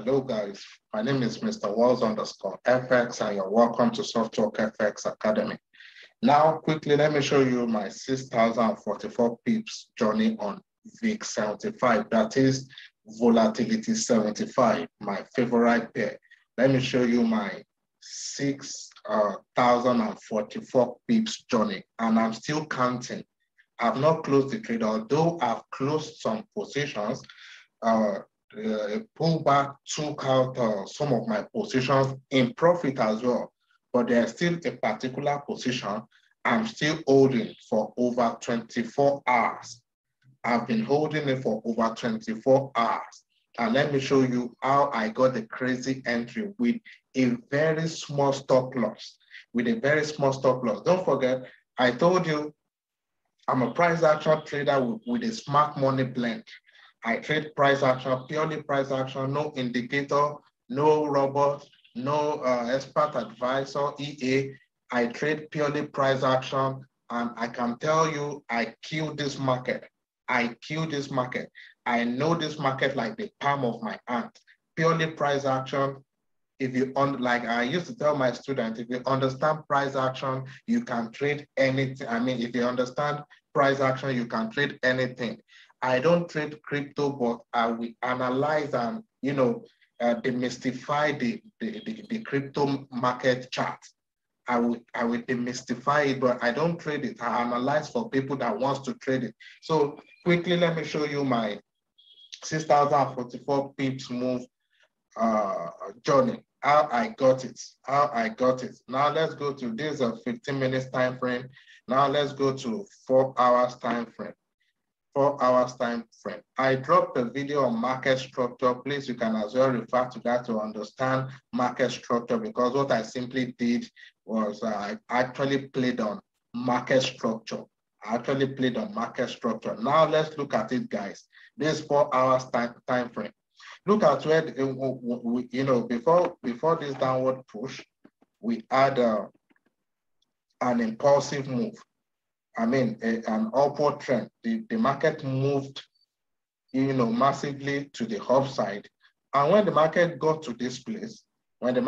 Hello guys, my name is Mr. Walls underscore FX and you're welcome to Software FX Academy. Now quickly let me show you my 6,044 pips journey on VIX 75, that is volatility 75, my favorite pair. Let me show you my 6,044 pips journey and I'm still counting. I've not closed the trade, although I've closed some positions. Pullback took out some of my positions in profit as well, but there's still a particular position I'm still holding for over 24 hours. I've been holding it for over 24 hours. And let me show you how I got the crazy entry with a very small stop loss. With a very small stop loss. Don't forget, I told you I'm a price action trader with a smart money blend. I trade price action, purely price action, no indicator, no robot, no expert advisor, EA. I trade purely price action, and I can tell you, I kill this market. I kill this market. I know this market like the palm of my hand. Purely price action. If you like I used to tell my students, if you understand price action, you can trade anything. I mean, if you understand price action, you can trade anything. I don't trade crypto, but I will analyze and demystify the crypto market chart. I will demystify it, but I don't trade it. I analyze for people that wants to trade it. So quickly, let me show you my 6,044 pips move journey. How I got it. How I got it. Now let's go to this 15 minutes time frame. Now let's go to 4 hours time frame. 4 hours time frame. I dropped a video on market structure. Please, you can as well refer to that to understand market structure, because what I simply did was I actually played on market structure. I actually played on market structure. Now let's look at it, guys. This 4 hours time frame. Look at where, before this downward push, we had an impulsive move. I mean, an upward trend. The market moved, massively to the upside. And when the market got to this place, the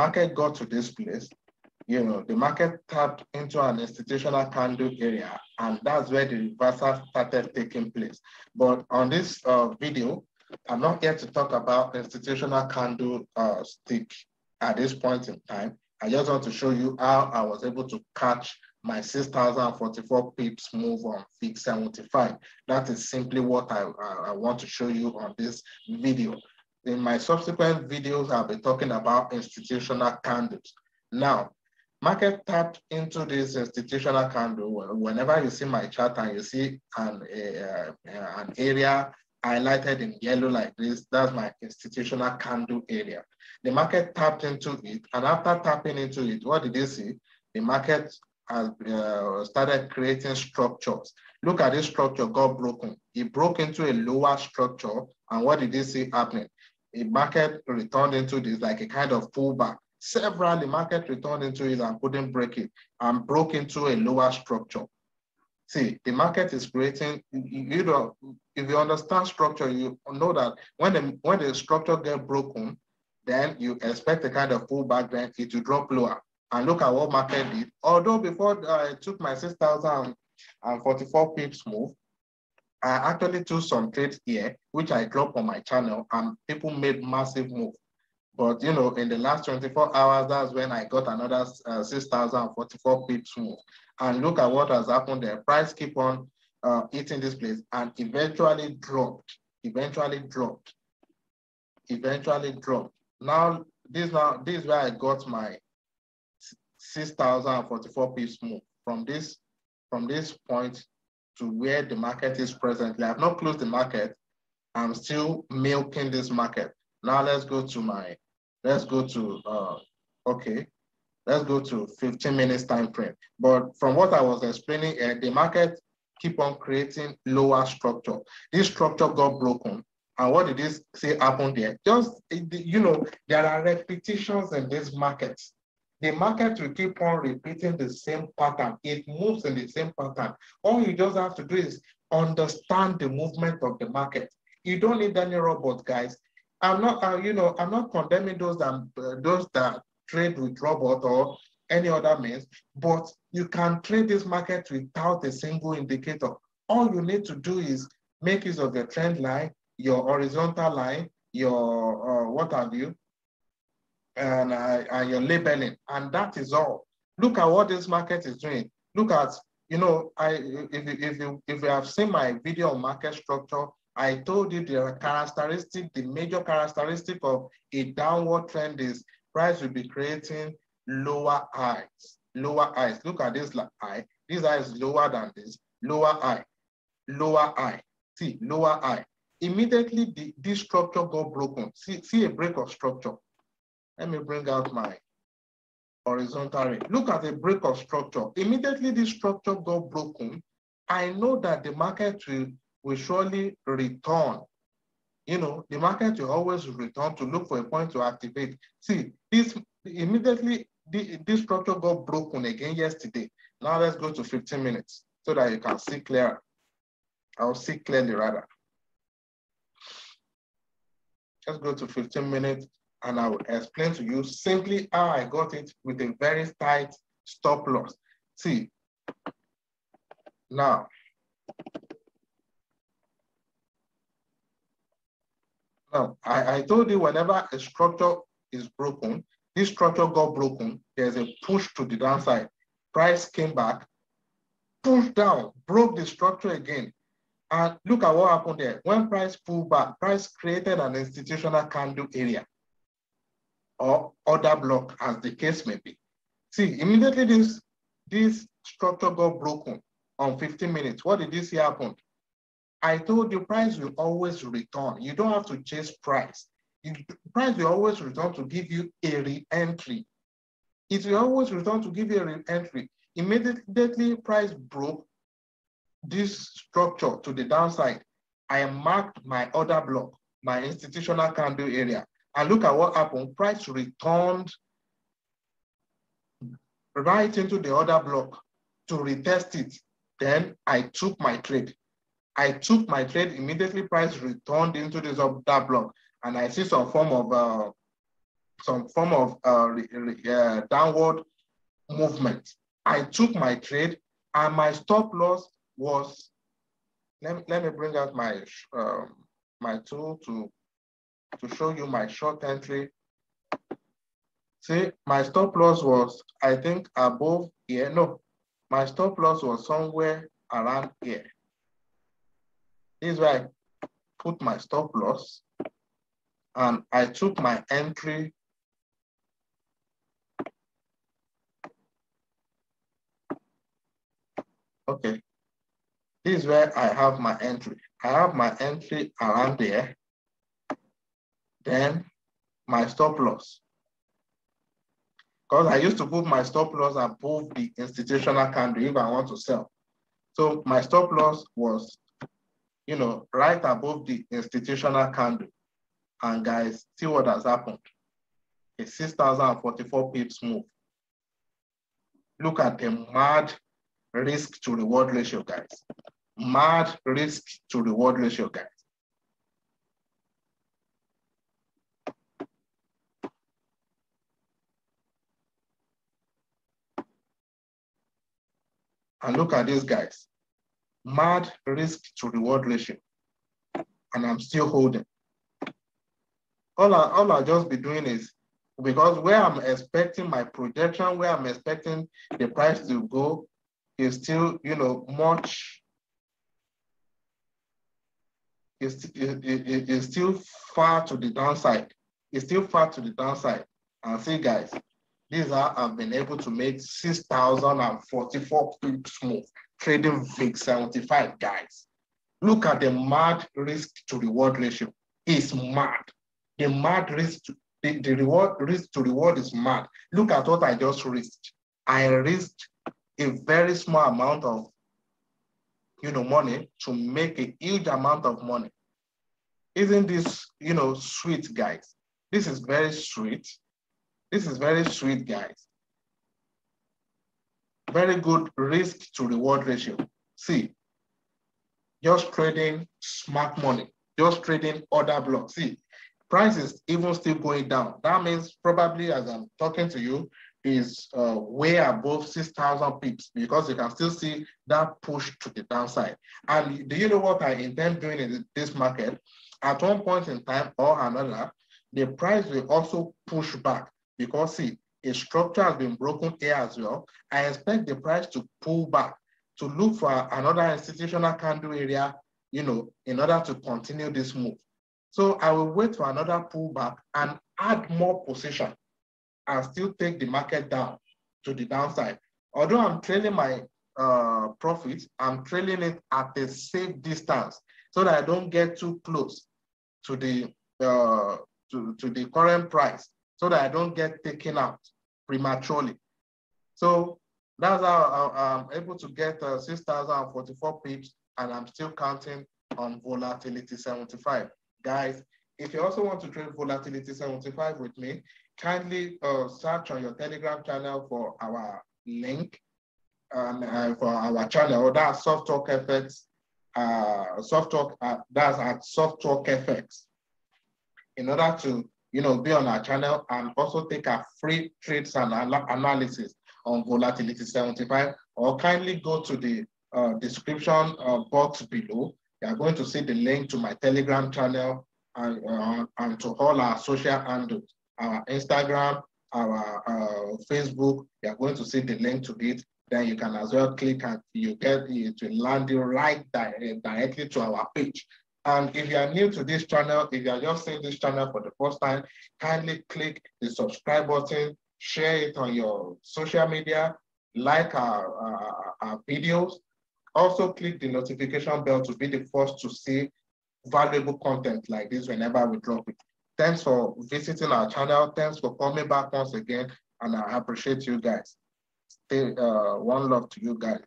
market tapped into an institutional candle area, and that's where the reversal started taking place. But on this video, I'm not here to talk about institutional candle stick at this point in time. I just want to show you how I was able to catch my 6,044 pips move on VIX 75. That is simply what I want to show you on this video. In my subsequent videos, I'll be talking about institutional candles. Now, market tapped into this institutional candle. Whenever you see my chart and you see an area highlighted in yellow like this, that's my institutional candle area. The market tapped into it, and after tapping into it, what did you see? The market has started creating structures. Look at this structure got broken. It broke into a lower structure, and what did you see happening? The market returned into this like a kind of pullback. Several market returned into it and couldn't break it and broke into a lower structure. See, the market is creating, if you understand structure, you know that when the structure gets broken, then you expect a kind of pullback, then it will drop lower. And look at what market did. Although before I took my 6,044 pips move, I actually took some trades here, which I dropped on my channel, and people made massive move. But in the last 24 hours, that's when I got another 6,044 pips move. And look at what has happened there. Price keep on hitting this place and eventually dropped. Now this is where I got my 6,044 pips move from this point to where the market is presently. I've not closed the market. I'm still milking this market. Now let's go to 15 minutes time frame. But from what I was explaining, the market keep on creating lower structure. This structure got broken. And what did this say happened there? Just, there are repetitions in this market. The market will keep on repeating the same pattern. It moves in the same pattern. All you just have to do is understand the movement of the market. You don't need any robot, guys. I'm not, I'm not condemning those that trade with robot or any other means, but you can trade this market without a single indicator. All you need to do is make use of your trend line, your horizontal line, your what have you, and your labeling, and that is all. Look at what this market is doing. Look at, if you have seen my video on market structure, I told you the major characteristic of a downward trend is price will be creating lower highs. Lower highs. Look at this high. This high is lower than this. Lower high. Lower high. See, lower high. Immediately, this structure got broken. See a break of structure. Let me bring out my horizontal ring. Look at the break of structure. Immediately this structure got broken, I know that the market will surely return. The market will always return to look for a point to activate. See, this structure got broken again yesterday. Now let's go to 15 minutes so that you can see clearer. I'll see clearly rather. Let's go to 15 minutes. And I will explain to you simply how I got it with a very tight stop loss. See, now, I told you whenever a structure is broken, this structure got broken, there's a push to the downside. Price came back, pushed down, broke the structure again. And look at what happened there. When price pulled back, price created an institutional candle area, or order block, as the case may be. See, immediately this structure got broken on 15 minutes. What did you see happen? I told you price will always return. You don't have to chase price. Price will always return to give you a re-entry. It will always return to give you a re-entry. Immediately price broke this structure to the downside. I marked my order block, my institutional candle area. And look at what happened. Price returned right into the order block to retest it. Then I took my trade. Immediately price returned into this order block. And I see some form of downward movement. I took my trade, and my stop loss was, let me bring out my my tool to show you my short entry. See, my stop loss was, I think, above here. No, my stop loss was somewhere around here. This is where I put my stop loss, and I took my entry. Okay, this is where I have my entry. I have my entry around there. Then my stop loss. Because I used to put my stop loss above the institutional candle if I want to sell. So my stop loss was, right above the institutional candle. And guys, see what has happened. A 6,044 pips move. Look at the mad risk to reward ratio, guys. Mad risk to reward ratio, guys. And look at these guys. Mad risk to reward ratio. And I'm still holding. All I'll just be doing is, because where I'm expecting my projection, where I'm expecting the price to go is still, it's still far to the downside. It's still far to the downside. And see, guys, this is how I've been able to make 6,044 pips move, trading VIX 75, guys. Look at the mad risk to reward ratio. It's mad. The mad risk to the reward risk to reward is mad. Look at what I just risked. I risked a very small amount of money to make a huge amount of money. Isn't this sweet, guys? This is very sweet. This is very sweet, guys. Very good risk to reward ratio. See, just trading smart money, just trading order block. See, price is even still going down. That means probably as I'm talking to you is way above 6,000 pips, because you can still see that push to the downside. And do you know what I intend doing in this market? At one point in time or another, the price will also push back, because see, a structure has been broken here as well. I expect the price to pull back to look for another institutional candle area, you know, in order to continue this move. So I will wait for another pullback and add more position and still take the market down to the downside. Although I'm trailing my profits, I'm trailing it at a safe distance so that I don't get too close to the to the current price, so that I don't get taken out prematurely. So that's how I'm able to get 6,044 pips, and I'm still counting on volatility 75. Guys, if you also want to trade volatility 75 with me, kindly search on your Telegram channel for our link for our channel. That's Soft Talk FX. That's at Soft Talk FX. In order to, you know, be on our channel and also take a free trades and analysis on volatility 75, or kindly go to the description box below. You are going to see the link to my Telegram channel and to all our social handles, our Instagram, our Facebook. You are going to see the link to it. Then you can as well click and you get it to land you right directly to our page. And if you are new to this channel, if you are just seeing this channel for the first time, kindly click the subscribe button, share it on your social media, like our videos. Also click the notification bell to be the first to see valuable content like this whenever we drop it. Thanks for visiting our channel. Thanks for coming back once again. And I appreciate you guys. Stay one love to you guys.